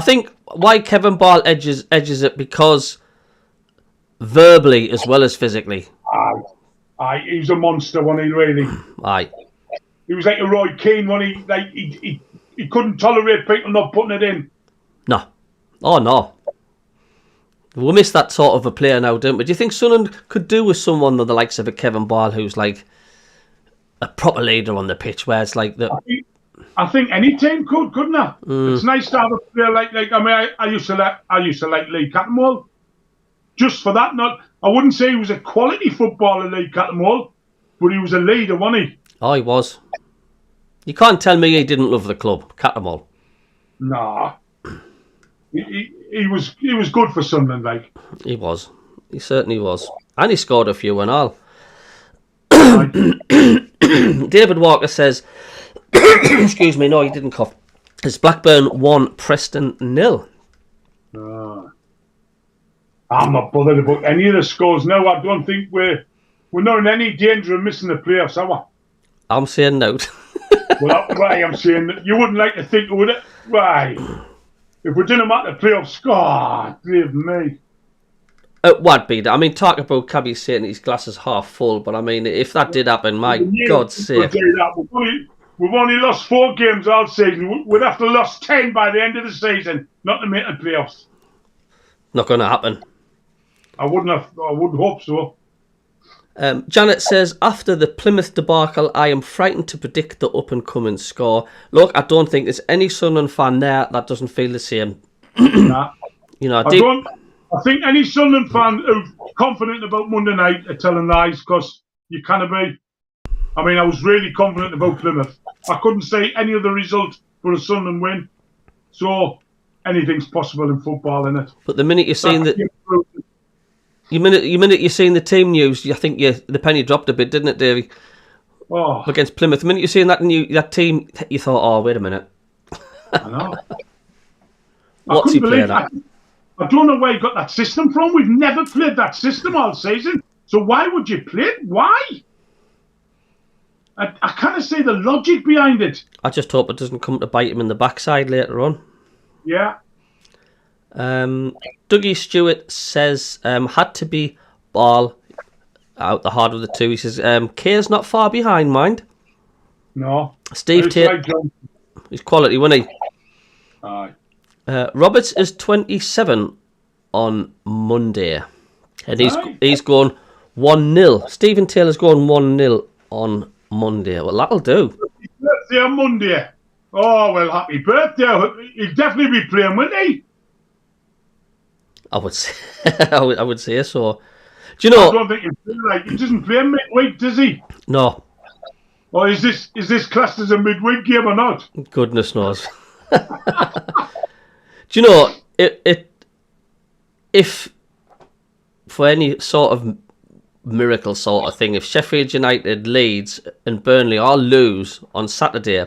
think why Kevin Ball edges it because verbally as well as physically. Aye, he was a monster, wasn't he, really? Aye. He was like a Roy Keane, wasn't he? He couldn't tolerate people not putting it in. No. Oh, no. We miss that sort of a player now, don't we? Do you think Sunderland could do with someone of the likes of a Kevin Ball who's like a proper leader on the pitch, where it's like the... I think any team could, couldn't it? It's nice to have a player like I mean, I used to like Lee Cattermole. Just for that, I wouldn't say he was a quality footballer, Lee Cattermole, but he was a leader, wasn't he? Oh, he was. You can't tell me he didn't love the club, Cattermole. Nah. He was good for Sunderland, like. He was. He certainly was. And he scored a few and all. David Walker says, excuse me, no, he didn't cough. It's Blackburn 1, Preston 0. I'm not bothered about any of the scores. No, I don't think we're not in any danger of missing the playoffs, are we? I'm saying no. Well, right, I'm saying that you wouldn't like to think, would it? Right. If we didn't make the playoffs, God, leave me. It would be. I mean, talk about Cabby saying his glass is half full, but I mean, if that did happen, my God's sake. We've only lost 4 games all season. We'd have to lost 10 by the end of the season, not to make the playoffs. Not going to happen. I would hope so. Janet says, after the Plymouth debacle, I am frightened to predict the up-and-coming score. Look, I don't think there's any Sunderland fan there that doesn't feel the same. Nah. You know, I think any Sunderland fan who's confident about Monday night are telling lies, because you can't be. I mean, I was really confident about Plymouth. I couldn't say any other result for a Sunderland win. So anything's possible in football, innit? But the minute you're seeing minute you're seeing the team news, you think the penny dropped a bit, didn't it, Davey? Oh, against Plymouth. The minute you're seeing that team, you thought, oh, wait a minute. I know. What's he playing at? I don't know where you got that system from. We've never played that system all season. So why would you play it? Why? I can't see the logic behind it. I just hope it doesn't come to bite him in the backside later on. Yeah. Dougie Stewart says, had to be ball out the heart of the two. He says, Kay's not far behind, mind. No. Steve Tate, he's quality, wasn't he? Aye. Roberts is 27 on Monday. And he's going 1-0. Stephen Taylor's going 1-0 on Monday. Well, that'll do. Happy birthday on Monday. Oh, well, happy birthday. He'll definitely be playing, wouldn't he? I would say, I would say so. Do you know? I don't think he doesn't play midweek, does he? No. Or is this classed as a midweek game or not? Goodness knows. Do you know, if for any sort of miracle sort of thing, if Sheffield United, Leeds and Burnley all lose on Saturday,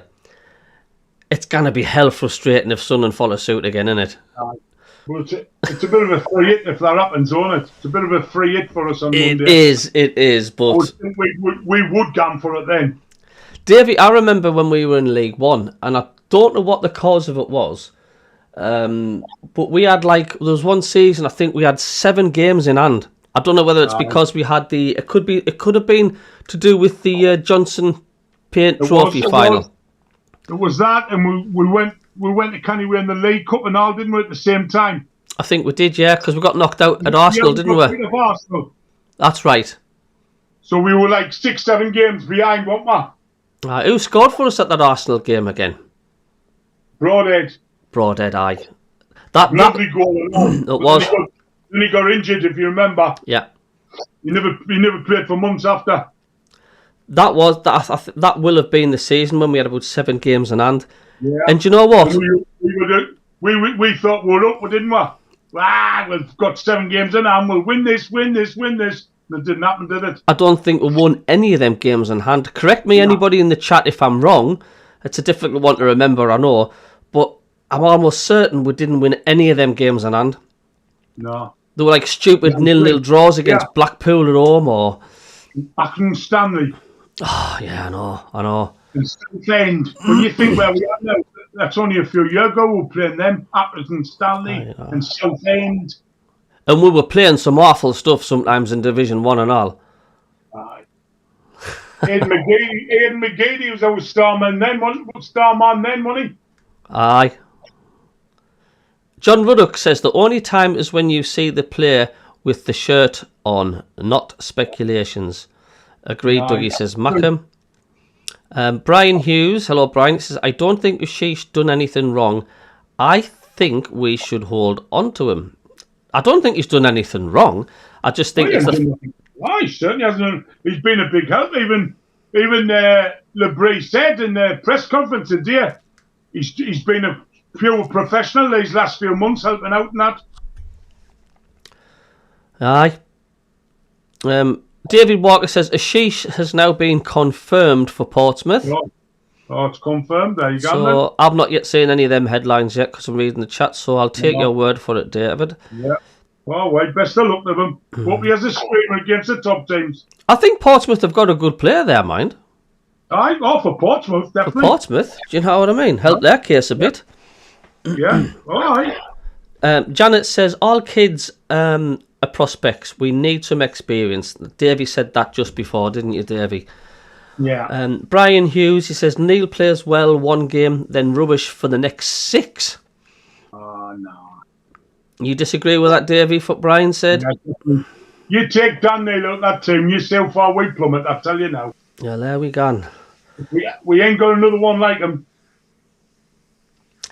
it's going to be hell frustrating if Sunderland follow suit again, isn't it? Well, it's a bit of a free hit if that happens, isn't it? It's a bit of a free hit for us on Monday. It is, but we would gamble for it then. Davey, I remember when we were in League One, and I don't know what the cause of it was, but we had there was one season I think we had 7 games in hand. I don't know whether it's because we had it could have been to do with the Johnson Paint Trophy final. It was that, and we went to Canny in the League Cup and all, didn't we, at the same time? I think we did, yeah, because we got knocked out at Arsenal, didn't we? Arsenal. That's right. So we were 6-7 games behind, weren't we? Who scored for us at that Arsenal game again? Broadhead, aye. Lovely goal. It was. Then he got injured, if you remember. Yeah. He never played for months after. That will have been the season when we had about 7 games in hand. Yeah. And do you know what? We thought we're up, didn't we? We've got 7 games in hand. We'll win this. That didn't happen, did it? I don't think we won any of them games in hand. Correct me, anybody in the chat, if I'm wrong. It's a difficult one to remember, I know. But I'm almost certain we didn't win any of them games in hand. No. They were stupid 0-0 draws against Blackpool at home or... Accrington Stanley. Oh, yeah, I know. And Southend. When you think where we are now, that's only a few years ago we were playing them. Accrington Stanley and Southend. And we were playing some awful stuff sometimes in Division 1 and all. Aye. Aidan McGeady was our starman then, wasn't he? Aye. John Ruddock says the only time is when you see the player with the shirt on, not speculations. Agreed, Dougie says. Mackham. Brian Hughes, hello Brian, says, I don't think Ashish done anything wrong. I think we should hold on to him. I don't think he's done anything wrong. I just think it's he certainly hasn't. He's been a big help. Even LeBray said in the press conference today, he's been a pure professional these last few months, helping out and that. Aye. David Walker says Ashish has now been confirmed for Portsmouth. Oh, it's confirmed. There you go. So I've not yet seen any of them headlines yet because I'm reading the chat. So I'll take your word for it, David. Yeah. Well, best of luck to them. Hope he has a screamer against the top teams. I think Portsmouth have got a good player there, mind. Aye, for Portsmouth, definitely. For Portsmouth, do you know what I mean? Help their case a bit. Yeah. All right. Janet says all kids prospects. We need some experience. Davey said that just before, didn't you, Davey? Yeah. Brian Hughes, he says, Neil plays well one game, then rubbish for the next 6. Oh, no. You disagree with that, Davey, what Brian said? Yeah. You take Dan Neil out that team, you see how far we plummet, I tell you now. Yeah, there we gone. We ain't got another one like him.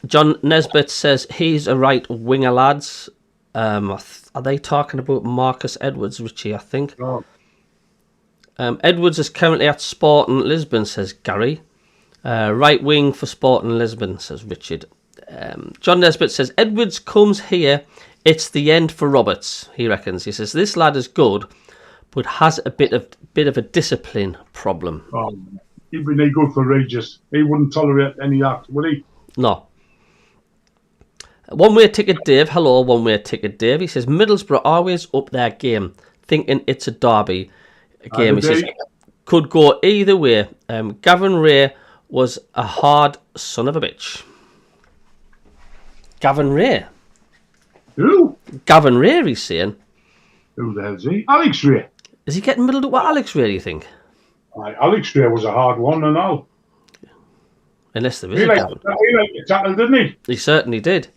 John Nesbitt says, he's a right winger, lads. Are they talking about Marcus Edwards, Richie, I think? Oh. Edwards is currently at Sporting Lisbon, says Gary. Right wing for Sporting Lisbon, says Richard. John Nesbitt says, Edwards comes here, it's the end for Roberts, he reckons. He says, this lad is good, but has a bit of a discipline problem. Oh, he'd be no good for Regis. He wouldn't tolerate any act, would he? No. One Way Ticket Dave, hello, One Way Ticket Dave. He says, Middlesbrough always up their game, thinking it's a derby game. He says, could go either way. Gavin Ray was a hard son of a bitch. Gavin Ray? Who? Gavin Ray, he's saying. Who the hell's he? Alex Ray. Is he getting middled up with Alex Ray, do you think? Alex Ray was a hard one and all. Unless there is a Gavin. He liked the tackle, didn't he? He certainly did.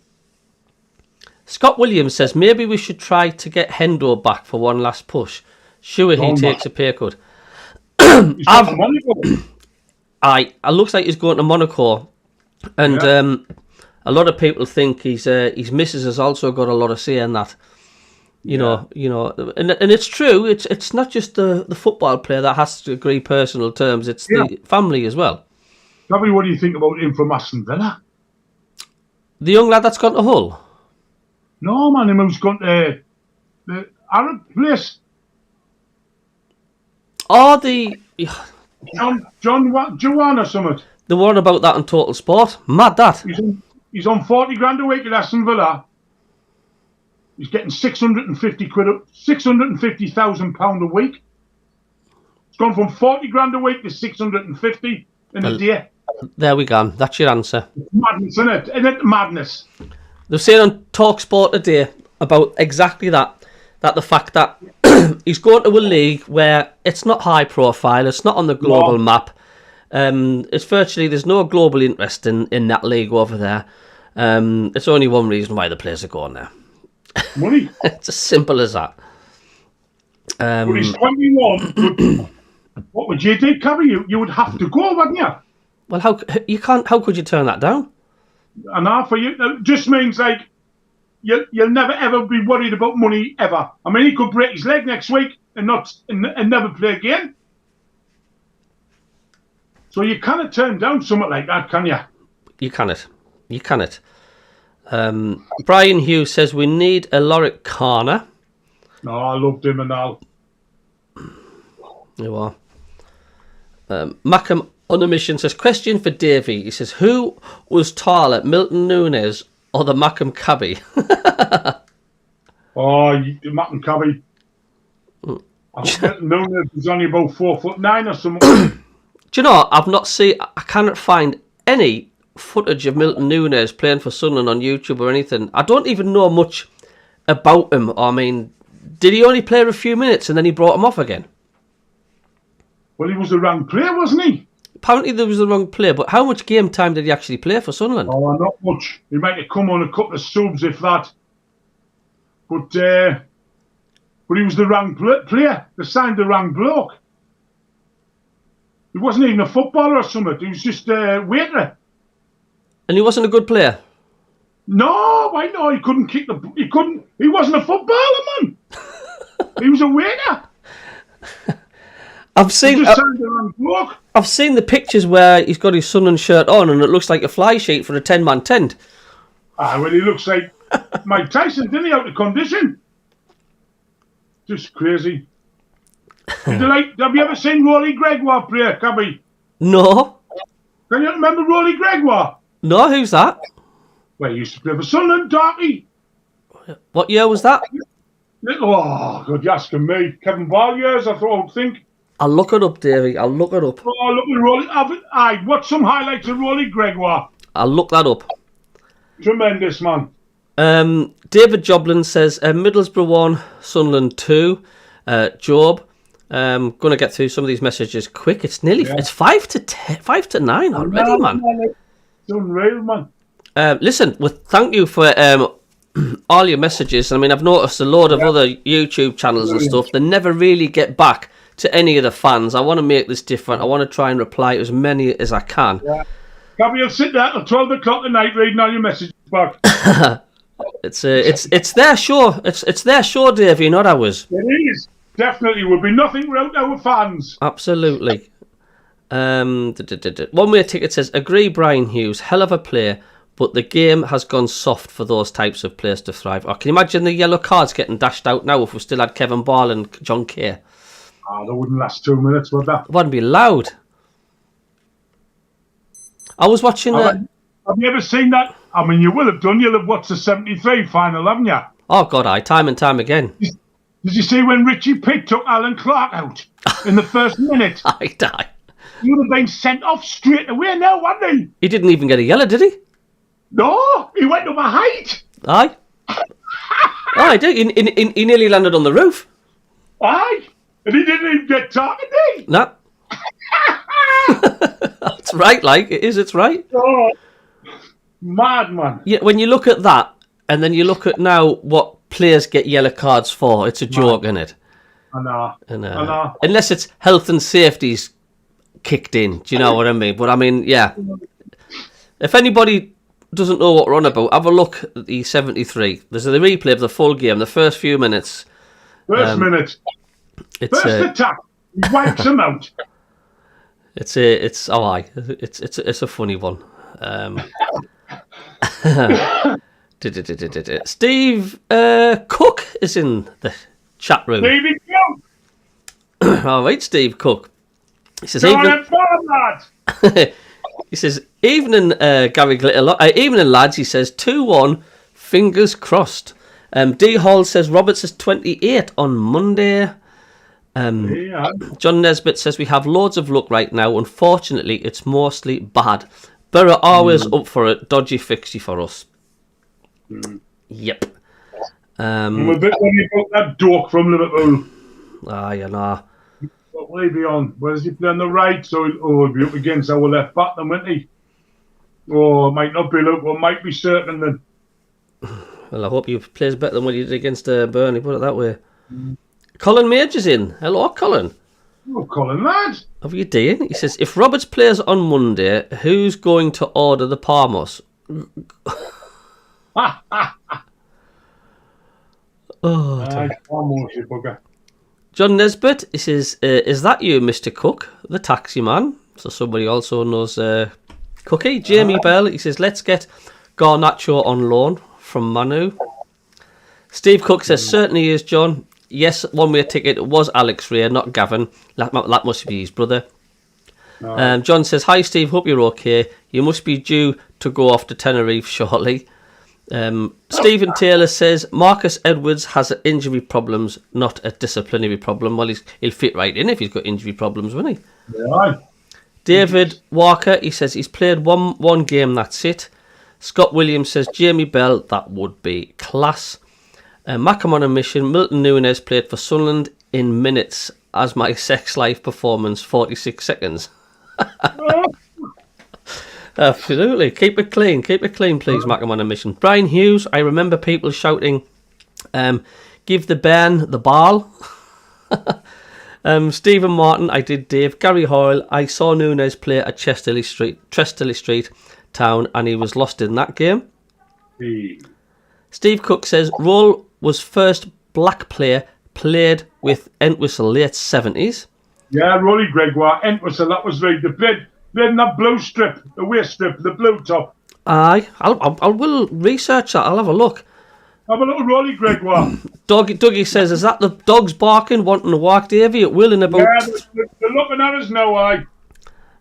Scott Williams says, maybe we should try to get Hendo back for one last push. Sure, he takes a pay cut. He's got the money for it. It looks like he's going to Monaco. And a lot of people think his missus has also got a lot of say in that. You know, and it's true. It's not just the football player that has to agree personal terms. It's the family as well. Gabby, what do you think about him from Aston Villa? The young lad that's gone to Hull? No, man, him who's gone to the Arab place. Oh, the John Joanne or something. The one about that on Total Sport. Mad that. He's on 40 grand a week at Aston Villa. He's getting 650 quid, 650,000 pound a week. It's gone from 40 grand a week to 650 in a day. There we go. That's your answer. It's madness, isn't it? Isn't it madness? They're saying on Talk Sport today about exactly that. That the fact that he's going to a league where it's not high profile, it's not on the global map. It's virtually, there's no global interest in that league over there. It's only one reason why the players are going there. Money. It's as simple as that. But he's 21. What would you do, Cabby? You would have to go, wouldn't you? Well, how could you turn that down? And half for you, it just means like you'll never ever be worried about money ever. I mean, he could break his leg next week and never play again. So you cannot turn down something like that, can you? You cannot. Brian Hughes says we need a Lorik Corner. No, I loved him and all. You are. Mackem on a mission says, question for Davey. He says, who was taller, Milton Nunes or the Mackem Cabbie? Mackem Cabbie. Milton Nunes is only about 4'9" or something. Do you know, I cannot find any footage of Milton Nunes playing for Sunderland on YouTube or anything. I don't even know much about him. I mean, did he only play a few minutes and then he brought him off again? Well, he was the wrong player, wasn't he? Apparently there was the wrong player, but how much game time did he actually play for Sunderland? Oh, not much. He might have come on a couple of subs, if that. But he was the wrong player. They signed the wrong bloke. He wasn't even a footballer or something. He was just a waiter. And he wasn't a good player? No, why no? He couldn't kick the... He wasn't a footballer, man. He was a waiter. I've seen the pictures where he's got his Sunderland shirt on and it looks like a fly sheet for a 10-man tent. Well, he looks like Mike Tyson, didn't he, out of condition? Just crazy. Have you ever seen Rolly Gregoire play, Cabby? No. Can you remember Rolly Gregoire? No, who's that? Well, he used to play for Sunderland, Darky. What year was that? Oh, God, you're asking me. Kevin Ball years, I think. I'll look it up, Davey. I'll look it up. Oh, look at Rolly. Watch some highlights of Rolly Gregoire. I'll look that up. Tremendous, man. David Joblin says Middlesbrough 1, Sunderland 2. Job, going to get through some of these messages quick. It's nearly it's 5 to 9 already, man. It's unreal, man. Listen, well, thank you for all your messages. I mean, I've noticed a load of other YouTube channels and stuff. They never really get back to any of the fans. I want to make this different. I want to try and reply to as many as I can. Yeah. Cabby, you'll sit there till 12 o'clock at night reading all your messages back. It's their show. It's their show, Davey, not ours. It is. Definitely would be nothing without our fans. Absolutely. One Way Ticket says, agree, Brian Hughes, hell of a player, but the game has gone soft for those types of players to thrive. Oh, can you imagine the yellow cards getting dashed out now if we still had Kevin Ball and John Kay? Oh, that wouldn't last 2 minutes, would that? It wouldn't be loud. I was watching... Have you ever seen that? I mean, you will have done. You'll have watched the 73 final, haven't you? Oh, God, aye. Time and time again. Did you see when Richie Pitt took Alan Clark out in the first minute? Aye, aye. He would have been sent off straight away now, wouldn't he? He didn't even get a yellow, did he? No, he went up a height. Aye. Aye, did he? He nearly landed on the roof. Aye. And he didn't even get talking, did he? No. That's right, like, it is, it's right. Oh, madman. Yeah, when you look at that, and then you look at now what players get yellow cards for, it's a joke, isn't it? I know. Unless it's health and safety's kicked in, do you know what I mean? But I mean, yeah. If anybody doesn't know what we're on about, have a look at the 73. There's a replay of the full game, the first few minutes. First minute. First attack. He wipes him out. It's a funny one. Steve Cook is in the chat room. Davey Cook. All right, Steve Cook. He says, he says, evening, Gary Glitter. Evening, lads. He says, 2-1, fingers crossed. D Hall says, Roberts is 28 on Monday. John Nesbitt says, we have loads of luck right now. Unfortunately, it's mostly bad. Borough always up for it. Dodgy fixie for us. Yep. I'm a bit worried about that dork from Liverpool. You know. What will he be on? Where does he play on the right? So he'll be up against our left back then, won't he? Oh, it might not be Liverpool, might be certain then. Well, I hope he plays better than what he did against Burnley, put it that way. Colin Major's in. Hello, Colin. Oh, Colin, lad. How are you doing? He says, if Roberts plays on Monday, who's going to order the Parmos? Parmos, you bugger. John Nesbitt, he says, is that you, Mr. Cook, the taxi man? So somebody also knows Cookie. Jamie Bell, he says, let's get Garnacho on loan from Manu. Steve Cook says, certainly is, John. Yes, One Way Ticket. It was Alex Ray, not Gavin. That must be his brother. John says, hi, Steve. Hope you're okay. You must be due to go off to Tenerife shortly. Stephen Taylor says, Marcus Edwards has injury problems, not a disciplinary problem. Well, he'll fit right in if he's got injury problems, won't he? Yeah. David Walker, he says he's played one game, that's it. Scott Williams says, Jamie Bell, that would be class. MACKEM on a mission. Milton Nunes played for Sunderland in minutes as my sex life performance, 46 seconds. Absolutely. Keep it clean, please, MACKEM on a mission. Brian Hughes, I remember people shouting, give the Bairn the ball. Stephen Martin, I did Dave. Gary Hoyle, I saw Nunes play at Chesterley Street Town and he was lost in that game. Steve Cook says, Roll was first black player played with Entwistle late 70s. Yeah, Rolly Gregoire, Entwistle, that was right. They played in that blue strip, the waist strip, the blue top. Aye, I will research that. I'll have a look. Have a little Rolly Gregoire. Dougie says, is that the dogs barking, wanting to walk, Davey? It will in about... Yeah, they're looking at us now, aye.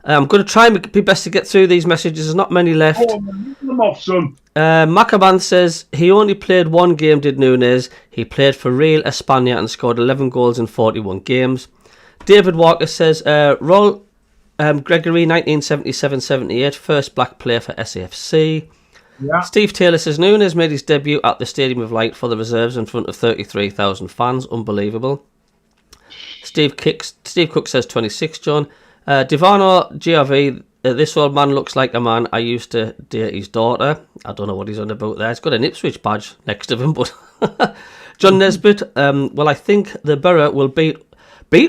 I'm going to try and be best to get through these messages. There's not many left. Oh, them off, son. Macaban says, he only played one game, did Nunes. He played for Real España and scored 11 goals in 41 games. David Walker says, Gregory, 1977-78, first black player for SAFC. Yeah. Steve Taylor says Nunes made his debut at the Stadium of Light for the reserves in front of 33,000 fans. Unbelievable. Steve Cook says 26, John. Divano GRV, this old man looks like a man I used to date his daughter. I don't know what he's on about there. He's got an Ipswich badge next to him, but John Nesbitt, well, I think the Borough will beat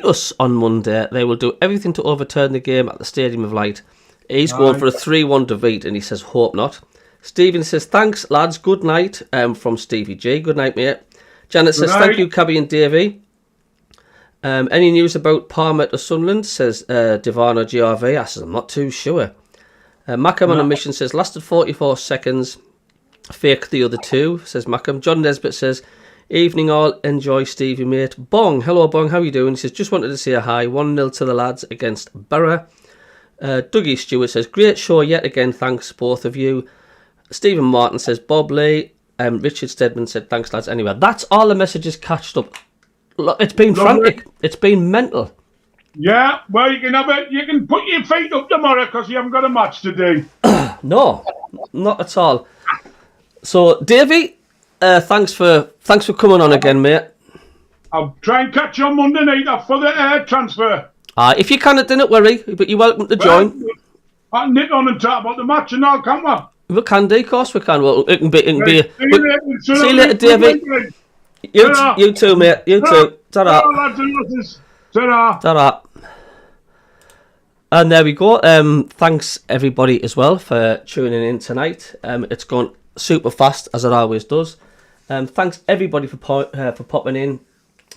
us on Monday. They will do everything to overturn the game at the Stadium of Light. He's going for a 3-1 defeat, and he says, hope not. Stephen says, thanks, lads. Good night from Stevie G. Good night, mate. Janet says, thank you, Cabbie and Davey. Any news about Palmer to Sunderland, says Divano GRV. I says, I'm not too sure. Mackem on a mission says, lasted 44 seconds. Fake the other two, says Mackem. John Nesbitt says, evening all, enjoy Stevie, mate. Bong, hello Bong, how you doing? He says, just wanted to say a hi. 1-0 to the lads against Borough. Dougie Stewart says, great show yet again, thanks both of you. Stephen Martin says, Bob Lee. Richard Stedman said, thanks lads. Anyway, that's all the messages catched up. Look, it's been frantic. It's been mental. Yeah, well, you can put your feet up tomorrow because you haven't got a match today. No, not at all. So, Davey, thanks for coming on again, mate. I'll try and catch you on Monday night for the transfer. If you can, don't worry, but you're welcome to join. I'll nip on and talk about the match and all, can't we? We can do, of course we can. Well, it can be. See you later, Davey. You too, mate. You too. Ta-ra. Ta-ra. Ta-ra. And there we go. Thanks everybody as well for tuning in tonight. It's gone super fast as it always does. Thanks everybody for popping in.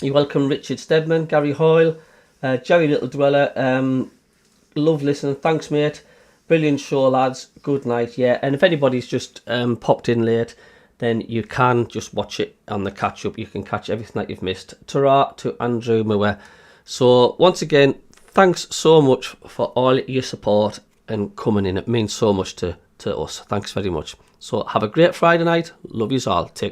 You're welcome, Richard Stedman, Gary Hoyle, Jerry Little Dweller. Love listening. Thanks, mate. Brilliant show, lads. Good night. Yeah, and if anybody's just popped in late, then you can just watch it on the catch up. You can catch everything that you've missed. Ta-ra to Andrew Moore. So once again, thanks so much for all your support and coming in. It means so much to us. Thanks very much. So have a great Friday night. Love yous all. Take